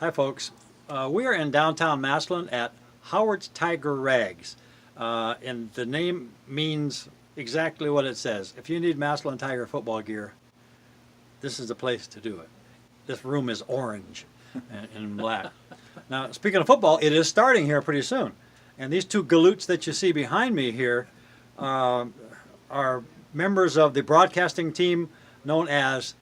Hi, folks. We are in downtown Massillon at Howard's Tiger Rags. And the name means exactly what it says. If you need Massillon Tiger football gear, this is the place to do it. This room is orange and black. Now, speaking of football, it is starting here pretty soon. And these two galoots that you see behind me here are members of the broadcasting team known as,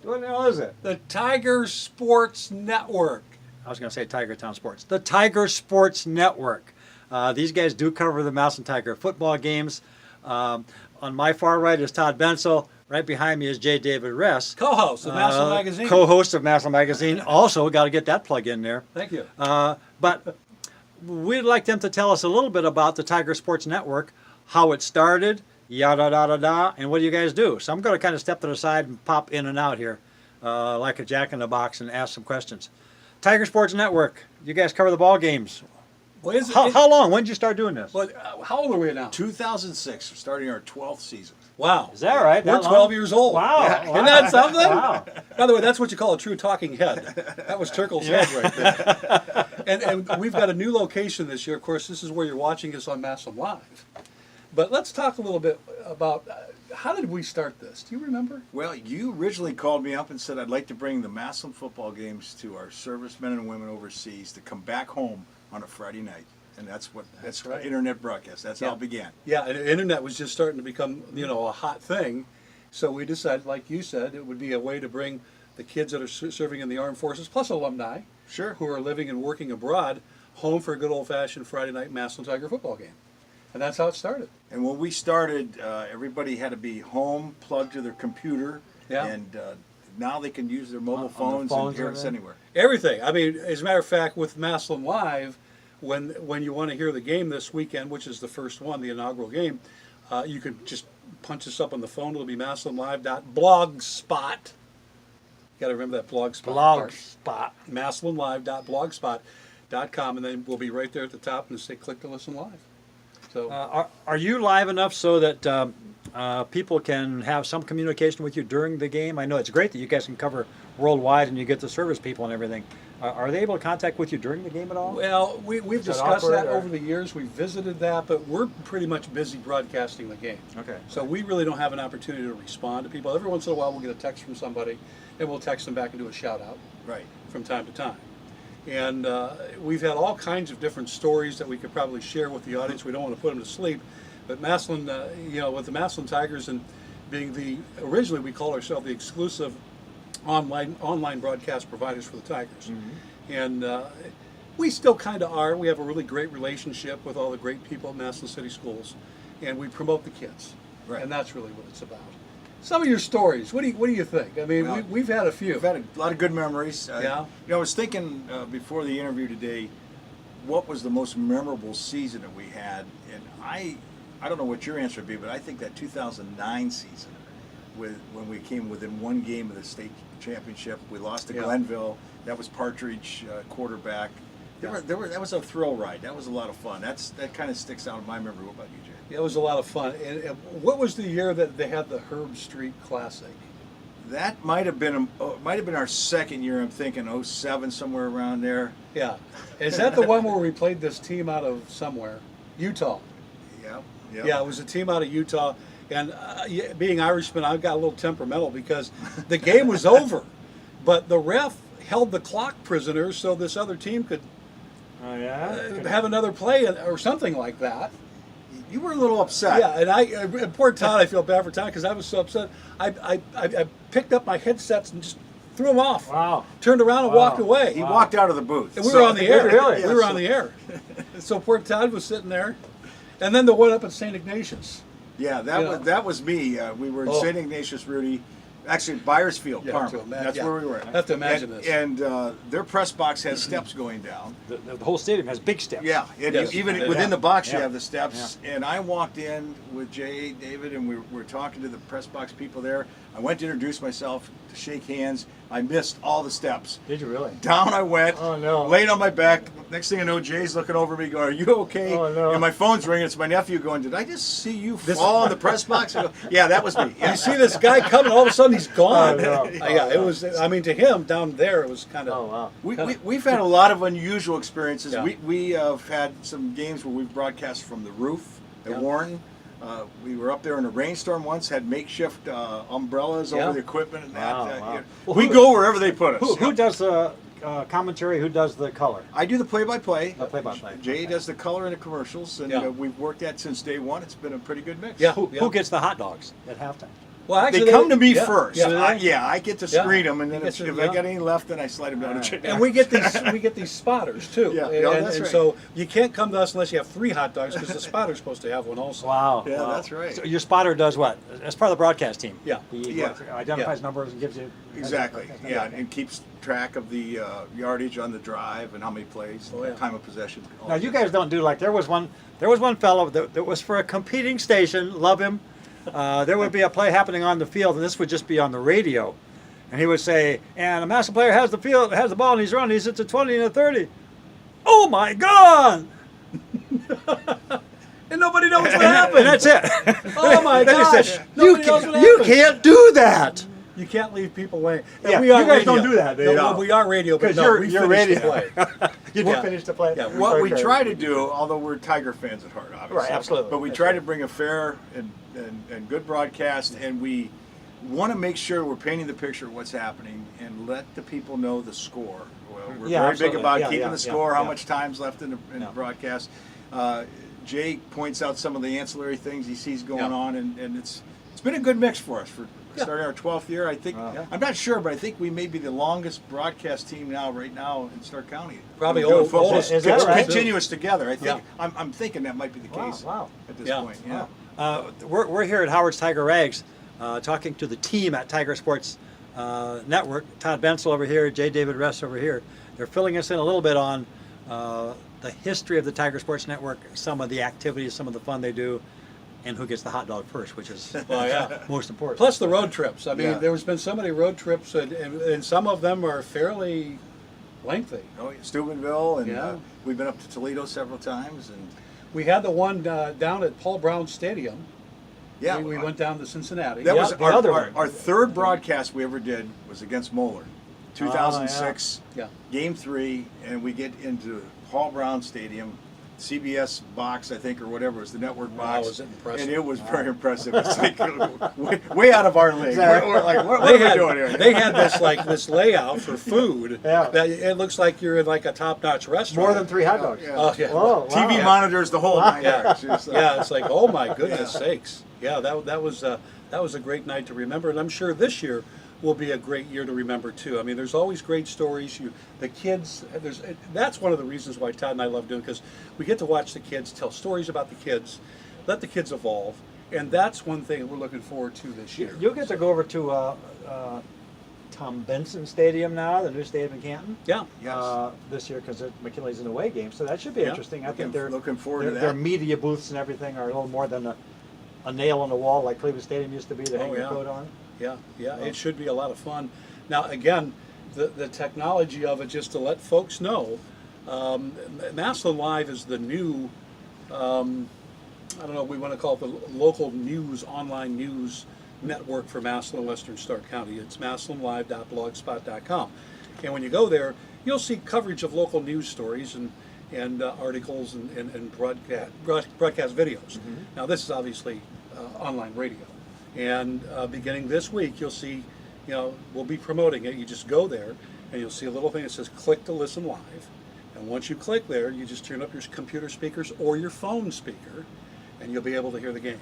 what the hell is it? The Tiger Sports Network. I was going to say Tiger Town Sports. The Tiger Sports Network. These guys do cover the Massillon Tiger football games. On my far right is Todd Bensel. Right behind me is J. David Ress. Co-host of Massillon Magazine. Co-host of Massillon Magazine. Also, got to get that plug in there. Thank you. But we'd like them to tell us a little bit about the Tiger Sports Network, how it started, yada, da, da, da, and what do you guys do? So I'm going to kind of step to the side and pop in and out here like a jack in the box and ask some questions. Tiger Sports Network, you guys cover the ball games. Well, How long? When did you start doing this? Well, how old are we now? 2006, we're starting our 12th season. Wow. Is that right? We're 12 years old. Wow. Yeah. Wow. Isn't that something? Wow. By the way, that's what you call a true talking head. That was Turkle's head right there. And we've got a new location this year. Of course, this is where you're watching us on Massillon Live. But let's talk a little bit about how did we start this? Do you remember? Well, you originally called me up and said I'd like to bring the Massillon football games to our servicemen and women overseas to come back home on a Friday night. And that's right. Internet broadcast. That's how it began. Yeah, and the internet was just starting to become, a hot thing. So we decided, like you said, it would be a way to bring the kids that are serving in the armed forces, plus alumni, Sure. who are living and working abroad, home for a good old-fashioned Friday night Massillon Tiger football game. And that's how it started. And when we started, everybody had to be home, plugged to their computer, and now they can use their mobile phones and hear us anywhere. Everything. I mean, as a matter of fact, with Massillon Live, when you want to hear the game this weekend, which is the first one, the inaugural game, you can just punch us up on the phone. It'll be MassillonLIVE.blogspot. You got to remember that blogspot. Blogspot. MassillonLIVE.blogspot.com, and then we'll be right there at the top and say click to listen live. So Are you live enough so that people can have some communication with you during the game? I know it's great that you guys can cover worldwide and you get the service people and everything. Are they able to contact with you during the game at all? Well, we've discussed that over the years. We've visited that, but we're pretty much busy broadcasting the game. Okay. So we really don't have an opportunity to respond to people. Every once in a while we'll get a text from somebody, and we'll text them back and do a shout-out from time to time. And we've had all kinds of different stories that we could probably share with the audience. We don't want to put them to sleep. But Massillon, with the Massillon Tigers and being originally we called ourselves the exclusive online broadcast providers for the Tigers. Mm-hmm. And we still kind of are. We have a really great relationship with all the great people at Massillon City Schools. And we promote the kids. Right. And that's really what it's about. Some of your stories, what do you think? I mean, well, we've had a few. We've had a lot of good memories. Yeah. I was thinking before the interview today, what was the most memorable season that we had? And I don't know what your answer would be, but I think that 2009 season, when we came within one game of the state championship, we lost to Glenville. That was Partridge quarterback. That was a thrill ride. That was a lot of fun. That kind of sticks out in my memory. What about you, Jay? It was a lot of fun. And what was the year that they had the Herb Street Classic? That might have been our second year. I'm thinking 07, somewhere around there. Yeah. Is that the one where we played this team out of somewhere? Utah. Yeah. Yeah, it was a team out of Utah. And being Irishman, I got a little temperamental because the game was over, but the ref held the clock prisoner so this other team could have another play or something like that. You were a little upset. Yeah, and poor Todd, I feel bad for Todd because I was so upset. I picked up my headsets and just threw them off. Wow. Turned around and walked away. He walked out of the booth. And we were on the air. Really? We were on the air. So poor Todd was sitting there. And then the one up at St. Ignatius. Yeah, that was me. We were in St. Ignatius, Rudy. Actually, Byersfield, Parma. That's where we were. I have to imagine this. And their press box has steps going down. The whole stadium has big steps. Yeah, and even within the box you have the steps. Yeah. And I walked in with Jay, David, and we were talking to the press box people there. I went to introduce myself, to shake hands. I missed all the steps. Did you really? Down I went, Oh, no. laid on my back. Next thing I know, Jay's looking over me going, "Are you okay?" Oh, no. And my phone's ringing. It's my nephew going, "Did I just see you fall in the press box?" I go, "Yeah, that was me." Yeah. You see this guy coming, all of a sudden he's gone. Oh, no. Yeah, it was. I mean, to him down there, it was kind of. Oh, wow. We've had a lot of unusual experiences. Yeah. We have had some games where we've broadcast from the roof at Yeah. Warren. We were up there in a rainstorm once, had makeshift umbrellas Yeah. over the equipment and that. Wow, wow. Well, we go wherever they put us. Who does the commentary? Who does the color? I do the play-by-play. The play-by-play. Jay Okay. does the color and the commercials, and Yeah. we've worked that since day one. It's been a pretty good mix. Yeah. Who gets the hot dogs at halftime? Well, actually, They come to me yeah, first. Yeah, I get to Yeah. screen them, and then You if get to- I yeah. got any left, then I slide them down. Alright. And we get these spotters too. Yeah, and, yeah, and- that's and right. so you can't come to us unless you have 3 hot dogs because the spotter's supposed to have one also. Wow. Yeah, wow. that's right. So your spotter does what? As part of the broadcast team. Yeah. He Yeah. identifies numbers and gives you. Exactly. Yeah, Okay. and keeps track of the yardage on the drive and how many plays, Oh, yeah. time of possession. all Now that you good guys don't do like there was one fellow that was for a competing station. Love him. There would be a play happening on the field, and this would just be on the radio, and he would say, "And a Massillon player has the ball, and he's running. He's at the 20 and the 30. Oh my God!" And nobody knows what And happened. that's it. Oh my Then he gosh! said, Nobody knows what you happened." can't do that. You can't leave people waiting. And Yeah, we you are guys don't radio. do that, do you? No, No. we are radio, but Because no, we you're finished radio. the play. You Yeah. did finish the play. Yeah, What we Okay. try to do, although we're Tiger fans at heart, obviously, Right, absolutely. but we That's try right. to bring a fair and good broadcast, and we want to make sure we're painting the picture of what's happening and let the people know the score. Well, we're Yeah, very absolutely. big about Yeah, keeping yeah, the score, yeah, how yeah. much time's left in the Yeah. broadcast. Jay points out some of the ancillary things he sees going Yeah. on, and it's been a good mix for us for Yeah. starting our 12th year. I think Wow. I'm not sure, but I think we may be the longest broadcast team right now in Stark County. Probably We're doing old- football. oldest. Is that right? Continuous together. I think Yeah. I'm thinking that might be the Wow, case wow. at this Yeah. point. Yeah. We're here at Howard's Tiger Rags, talking to the team at Tiger Sports Network. Todd Bensel over here, J. David Ress over here. They're filling us in a little bit on the history of the Tiger Sports Network, some of the activities, some of the fun they do, and who gets the hot dog first, which is Well, yeah. most important. Plus the road trips. I mean, Yeah. there's been so many road trips, and some of them are fairly lengthy. Oh, yeah. Steubenville, and Yeah. we've been up to Toledo several times, and We had the one down at Paul Brown Stadium. yeah, we went down to Cincinnati. That Yeah, was the other our one. our third broadcast we ever did was against Moeller, 2006, Yeah. Game 3, and we get into Paul Brown Stadium, CBS box, I think, or whatever it was, the network Wow, box. was it impressive. And it was very impressive. It's like way out of our league. We're like, what They are we had, doing here? they had this layout for food. Yeah. That it looks like you're in like a top-notch restaurant. More than 3 hot dogs. Yeah. Oh yeah. Whoa, wow. TV monitors, the whole nine Yeah. yards. It's, Yeah, it's like, oh my goodness sakes. Yeah, that was a great night to remember, and I'm sure this year will be a great year to remember too. I mean, there's always great stories. The kids, that's one of the reasons why Todd and I love doing it, because we get to watch the kids tell stories about the kids, let the kids evolve, and that's one thing we're looking forward to this year. You'll get to go over to Tom Benson Stadium now, the new stadium in Canton. Yeah. Yes. This year because McKinley's an away game, so that should be Yeah. interesting. I think Looking forward to their that. media booths and everything are a little more than a nail on the wall like Cleveland Stadium used to be to hang your yeah. coat on. Yeah, it should be a lot of fun. Now, again, the technology of it, just to let folks know, Massillon Live is the new, I don't know what we want to call it, the local news, online news network for Massillon Western Stark County. It's MassillonLIVE.blogspot.com. And when you go there, you'll see coverage of local news stories and articles and broadcast videos. Now, this is obviously online radio. And beginning this week, you'll see, we'll be promoting it. You just go there and you'll see a little thing that says click to listen live. And once you click there, you just turn up your computer speakers or your phone speaker and you'll be able to hear the game.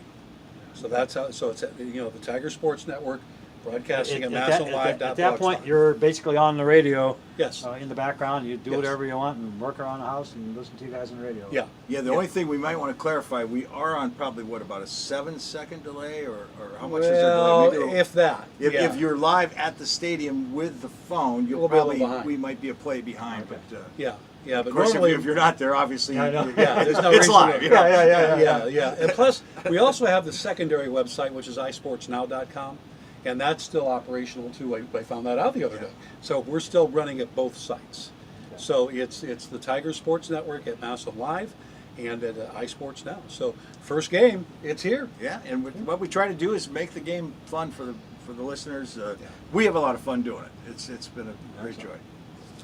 So that's how, so it's, the Tiger Sports Network broadcasting at MassillonLIVE.blogspot. At that point, you're basically on the radio. Yes. In the background, you do Yes. whatever you want and work around the house and listen to you guys on the radio. Yeah. Yeah, the only thing we might want to clarify, we are on probably, about a 7-second delay, or how much is our Well, delay? Maybe if that. If, yeah. if you're live at the stadium with the phone, you'll We'll be a little probably, behind. we might be a play behind, Okay. but Yeah, but of course, normally if you're not there, obviously, Yeah, I know. yeah, there's no it's reason live. to- you know? Yeah. Yeah. And plus, we also have the secondary website, which is isportsnow.com. and that's still operational too. I found that out the other Yeah. day. So we're still running at both sites. So it's the Tiger Sports Network at Massillon Live and at iSports Now. So first game, it's here. Yeah, and what we try to do is make the game fun for the listeners. We have a lot of fun doing it. It's been a great joy.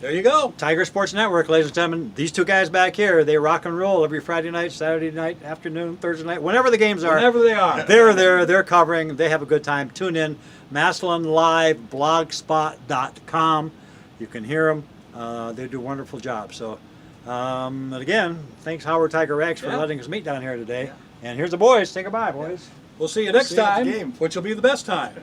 There you go. Tiger Sports Network, ladies and gentlemen. These two guys back here, they rock and roll every Friday night, Saturday night, afternoon, Thursday night, whenever the games are. Whenever they are. They're there, they're covering, they have a good time. Tune in, MassillonLIVE, blogspot.com. You can hear them. They do a wonderful job. So, and again, thanks Howard Tiger Rags for Yeah. letting us meet down here today. And here's the boys. Say goodbye, boys. We'll see you next see you at the time, game. which will be the best time.